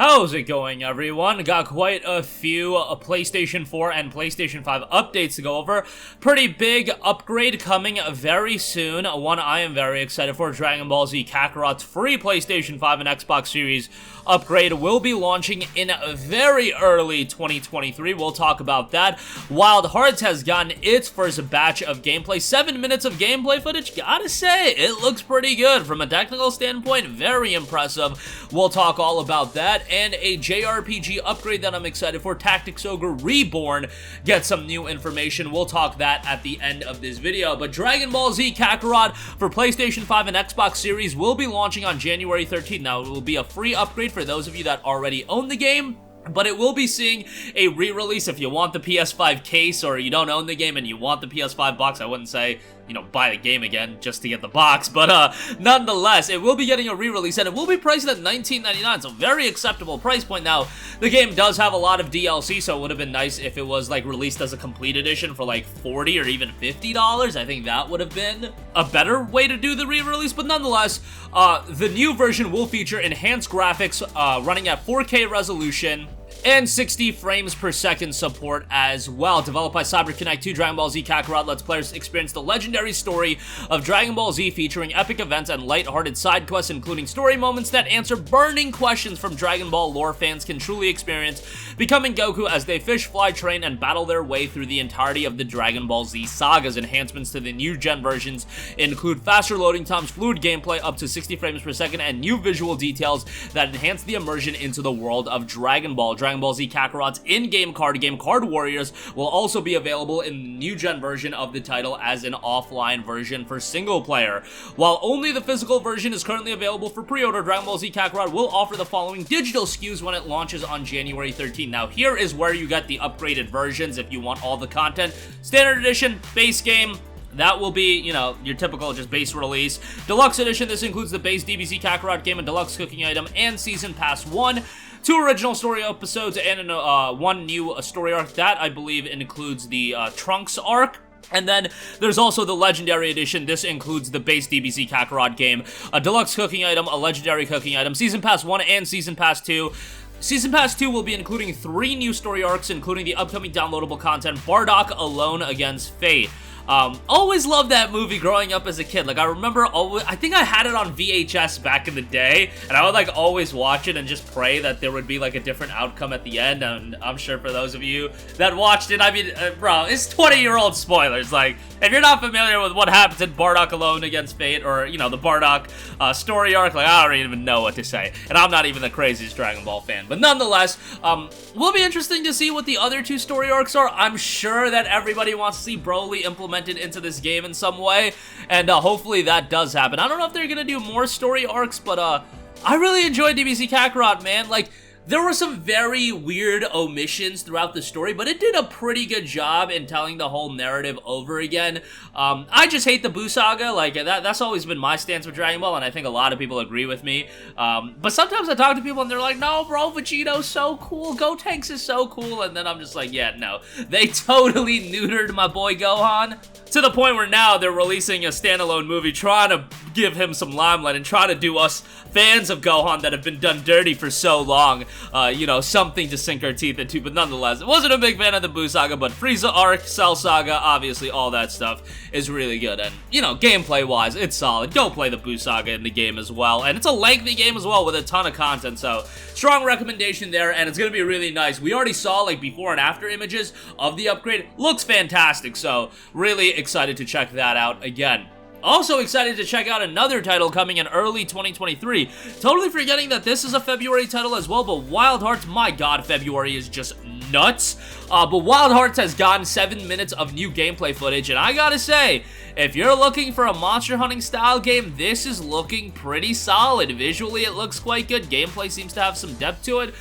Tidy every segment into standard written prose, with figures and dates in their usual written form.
How's it going, everyone? Got quite a few PlayStation 4 and PlayStation 5 updates to go over. Pretty big upgrade coming very soon. One I am very excited for, Dragon Ball Z Kakarot's free PlayStation 5 and Xbox Series upgrade will be launching in very early 2023. We'll talk about that. Wild Hearts has gotten its first batch of gameplay. 7 minutes of gameplay footage. Gotta say, it looks pretty good. From a technical standpoint, very impressive. We'll talk all about that. And a JRPG upgrade that I'm excited for, Tactics Ogre Reborn, get some new information. We'll talk that at the end of this video. But Dragon Ball Z Kakarot for PlayStation 5 and Xbox Series will be launching on January 13th. Now, it will be a free upgrade for those of you that already own the game, but it will be seeing a re-release. If you want the PS5 case or you don't own the game and you want the PS5 box, I wouldn't say, you know, buy the game again just to get the box, but nonetheless, it will be getting a re-release, and it will be priced at $19.99, so very acceptable price point. Now, the game does have a lot of DLC, so it would have been nice if it was, like, released as a complete edition for, like, $40 or even $50. I think that would have been a better way to do the re-release, but nonetheless, the new version will feature enhanced graphics running at 4K resolution, and 60 frames per second support as well. Developed by CyberConnect 2, Dragon Ball Z Kakarot lets players experience the legendary story of Dragon Ball Z, featuring epic events and light-hearted side quests, including story moments that answer burning questions from Dragon Ball lore fans can truly experience, becoming Goku as they fish, fly, train, and battle their way through the entirety of the Dragon Ball Z sagas. Enhancements to the new-gen versions include faster loading times, fluid gameplay up to 60 frames per second, and new visual details that enhance the immersion into the world of Dragon Ball. Dragon Ball Z Kakarot's in-game card game, Card Warriors, will also be available in the new-gen version of the title as an offline version for single player. While only the physical version is currently available for pre-order, Dragon Ball Z Kakarot will offer the following digital SKUs when it launches on January 13th. Now, here is where you get the upgraded versions if you want all the content. Standard Edition, base game, that will be, you know, your typical just base release. Deluxe Edition, this includes the base DBZ Kakarot game and deluxe cooking item and Season Pass 1. 2 original story episodes and one new story arc. That, I believe, includes the Trunks arc. And then there's also the Legendary Edition. This includes the base DBZ Kakarot game, a deluxe cooking item, a legendary cooking item, Season Pass 1 and Season Pass 2. Season Pass 2 will be including 3 new story arcs, including the upcoming downloadable content, Bardock Alone Against Fate. Always loved that movie growing up as a kid. Like, I remember I think I had it on VHS back in the day, and I would, like, always watch it and just pray that there would be, like, a different outcome at the end. And I'm sure for those of you that watched it, I mean, bro, it's 20-year-old spoilers. Like, if you're not familiar with what happens in Bardock Alone Against Fate, or, you know, the Bardock story arc, like, I don't even know what to say. And I'm not even the craziest Dragon Ball fan. But nonetheless, will be interesting to see what the other 2 story arcs are. I'm sure that everybody wants to see Broly implemented into this game in some way, and hopefully that does happen. I don't know if they're gonna do more story arcs, but I really enjoyed DBZ Kakarot, man. Like, there were some very weird omissions throughout the story, but it did a pretty good job in telling the whole narrative over again. I just hate the Buu Saga. Like, that's always been my stance with Dragon Ball, and I think a lot of people agree with me. But sometimes I talk to people and they're like, no, bro, Vegeto's so cool, Gotenks is so cool, and then I'm just like, yeah, no. They totally neutered my boy Gohan, to the point where now they're releasing a standalone movie trying to give him some limelight and try to do us fans of Gohan that have been done dirty for so long, you know, something to sink our teeth into. But nonetheless, I wasn't a big fan of the Buu Saga, but Frieza arc, Cell Saga, obviously all that stuff is really good. And, you know, gameplay-wise, it's solid. Go play the Buu Saga in the game as well. And it's a lengthy game as well with a ton of content, so strong recommendation there, and it's gonna be really nice. We already saw, like, before and after images of the upgrade. Looks fantastic, so really excited to check that out again. Also excited to check out another title coming in early 2023. Totally forgetting that this is a February title as well, but Wild Hearts, my god, February is just nuts. But Wild Hearts has gotten 7 minutes of new gameplay footage, and I gotta say, if you're looking for a monster hunting style game, this is looking pretty solid. Visually, it looks quite good. Gameplay seems to have some depth to it.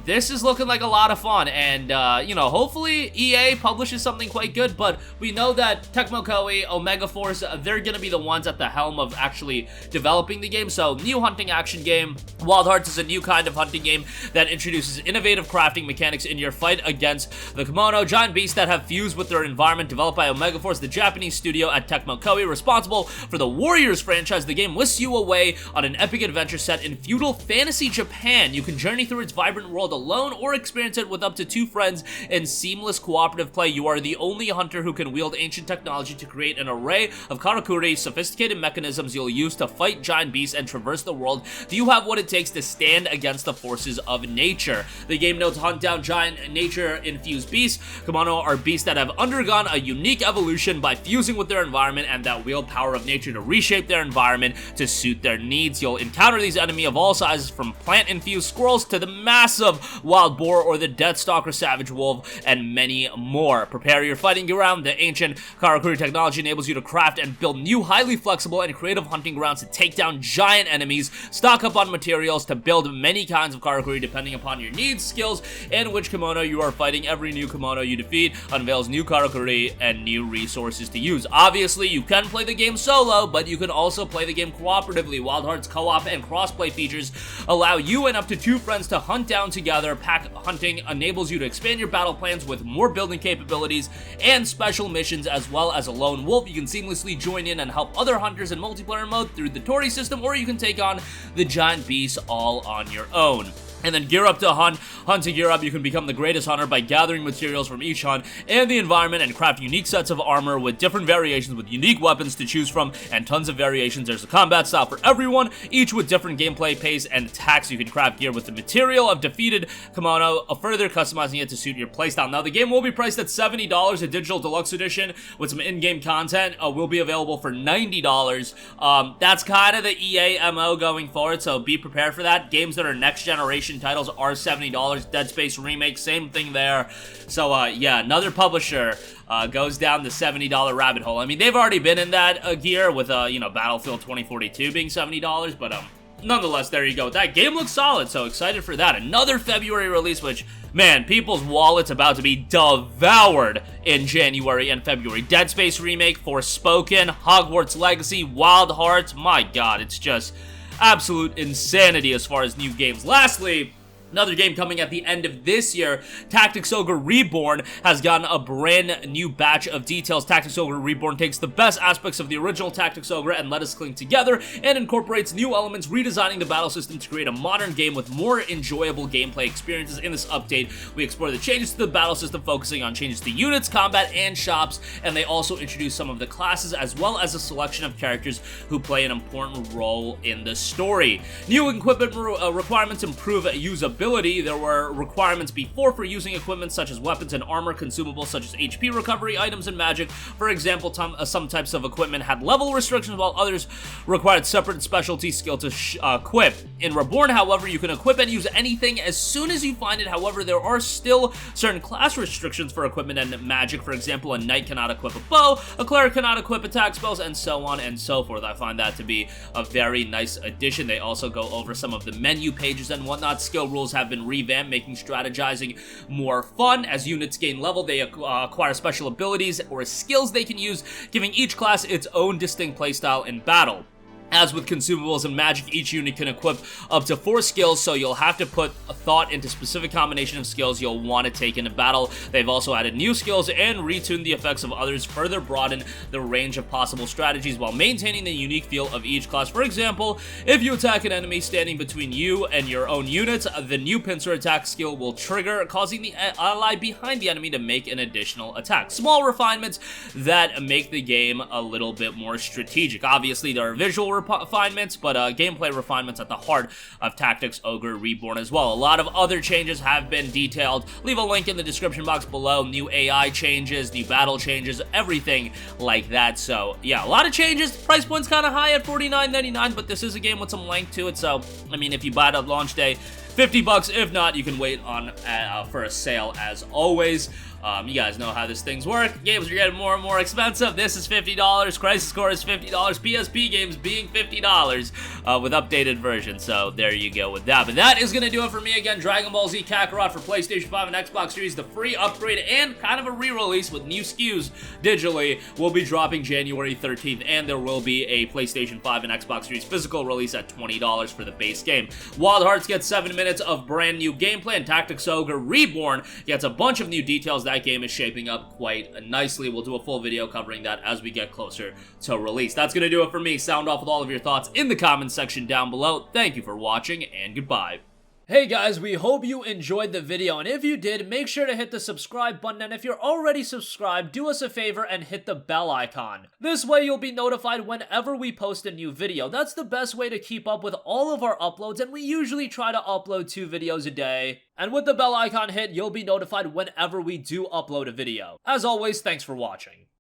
This is looking like a lot of fun, and, you know, hopefully EA publishes something quite good, but we know that Tecmo Koei, Omega Force, they're gonna be the ones at the helm of actually developing the game, so new hunting action game. Wild Hearts is a new kind of hunting game that introduces innovative crafting mechanics in your fight against The kimono, giant beasts that have fused with their environment, developed by Omega Force, the Japanese studio at Tecmo Koei, responsible for the Warriors franchise. The game whisks you away on an epic adventure set in feudal fantasy Japan. You can journey through its vibrant world alone or experience it with up to 2 friends in seamless cooperative play. You are the only hunter who can wield ancient technology to create an array of karakuri, sophisticated mechanisms you'll use to fight giant beasts and traverse the world. Do you have what it takes to stand against the forces of nature? The game notes hunt down giant nature-infused beasts. Kimono are beasts that have undergone a unique evolution by fusing with their environment and that wield power of nature to reshape their environment to suit their needs. You'll encounter these enemies of all sizes, from plant-infused squirrels to the massive wild boar or the Deathstalker savage wolf, and many more. Prepare your fighting ground. The ancient karakuri technology enables you to craft and build new, highly flexible and creative hunting grounds to take down giant enemies. Stock up on materials to build many kinds of karakuri depending upon your needs, skills, and which kimono you are fighting. Every new kimono you defeat unveils new karakuri and new resources to use. Obviously, you can play the game solo, but you can also play the game cooperatively. Wild Heart's co-op and crossplay features allow you and up to 2 friends to hunt down together. Pack hunting enables you to expand your battle plans with more building capabilities and special missions, as well as a lone wolf. You can seamlessly join in and help other hunters in multiplayer mode through the Tori system, or you can take on the giant beasts all on your own. And then gear up to hunt. Hunt to gear up. You can become the greatest hunter by gathering materials from each hunt and the environment and craft unique sets of armor with different variations with unique weapons to choose from and tons of variations. There's a combat style for everyone, each with different gameplay pace and attacks. You can craft gear with the material of defeated kimono, further customizing it to suit your playstyle. Now, the game will be priced at $70. A digital deluxe edition with some in-game content will be available for $90. That's kind of the EA MO going forward, so be prepared for that. Games that are next generation titles are $70. Dead Space Remake, same thing there. So yeah, another publisher goes down the $70 rabbit hole. I mean, they've already been in that gear with you know, Battlefield 2042 being $70, but nonetheless, there you go. That game looks solid, so excited for that. Another February release, which, man, people's wallets about to be devoured in January and February. Dead Space Remake, Forspoken, Hogwarts Legacy, Wild Hearts. My god, it's just absolute insanity as far as new games. Lastly, another game coming at the end of this year, Tactics Ogre Reborn, has gotten a brand new batch of details. Tactics Ogre Reborn takes the best aspects of the original Tactics Ogre and Let Us Cling Together and incorporates new elements, redesigning the battle system to create a modern game with more enjoyable gameplay experiences. In this update, we explore the changes to the battle system, focusing on changes to units, combat, and shops, and they also introduce some of the classes as well as a selection of characters who play an important role in the story. New equipment requirements improve usability. There were requirements before for using equipment such as weapons and armor, consumables such as HP recovery, items, and magic. For example, some types of equipment had level restrictions, while others required separate specialty skill to equip. In Reborn, however, you can equip and use anything as soon as you find it. However, there are still certain class restrictions for equipment and magic. For example, a knight cannot equip a bow, a cleric cannot equip attack spells, and so on and so forth. I find that to be a very nice addition. They also go over some of the menu pages and whatnot. Skill rules have been revamped, making strategizing more fun. As units gain level, they acquire special abilities or skills they can use, giving each class its own distinct playstyle in battle. As with consumables and magic, each unit can equip up to 4 skills, so you'll have to put a thought into specific combination of skills you'll want to take into battle. They've also added new skills and retuned the effects of others, further broaden the range of possible strategies while maintaining the unique feel of each class. For example, if you attack an enemy standing between you and your own units, the new pincer attack skill will trigger, causing the ally behind the enemy to make an additional attack. Small refinements that make the game a little bit more strategic. Obviously, there are visual refinements, but gameplay refinements at the heart of Tactics Ogre Reborn as well. A lot of other changes have been detailed. Leave a link in the description box below. New AI changes, new battle changes, everything like that. So yeah, a lot of changes. Price point's kind of high at $49.99, but this is a game with some length to it. So I mean, if you buy it on launch day, $50. If not, you can wait on for a sale as always. You guys know how these things work. Games are getting more and more expensive. This is $50. Crisis Core is $50. PSP games being $50 with updated versions. So there you go with that. But that is going to do it for me again. Dragon Ball Z Kakarot for PlayStation 5 and Xbox Series, the free upgrade and kind of a re-release with new SKUs digitally, will be dropping January 13th. And there will be a PlayStation 5 and Xbox Series physical release at $20 for the base game. Wild Hearts gets 7 minutes of brand new gameplay, and Tactics Ogre Reborn gets a bunch of new details. That game is shaping up quite nicely. We'll do a full video covering that as we get closer to release. That's going to do it for me. Sound off with all of your thoughts in the comments section down below. Thank you for watching, and goodbye. Hey guys, we hope you enjoyed the video, and if you did, make sure to hit the subscribe button, and if you're already subscribed, do us a favor and hit the bell icon. This way you'll be notified whenever we post a new video. That's the best way to keep up with all of our uploads, and we usually try to upload 2 videos a day. And with the bell icon hit, you'll be notified whenever we do upload a video. As always, thanks for watching.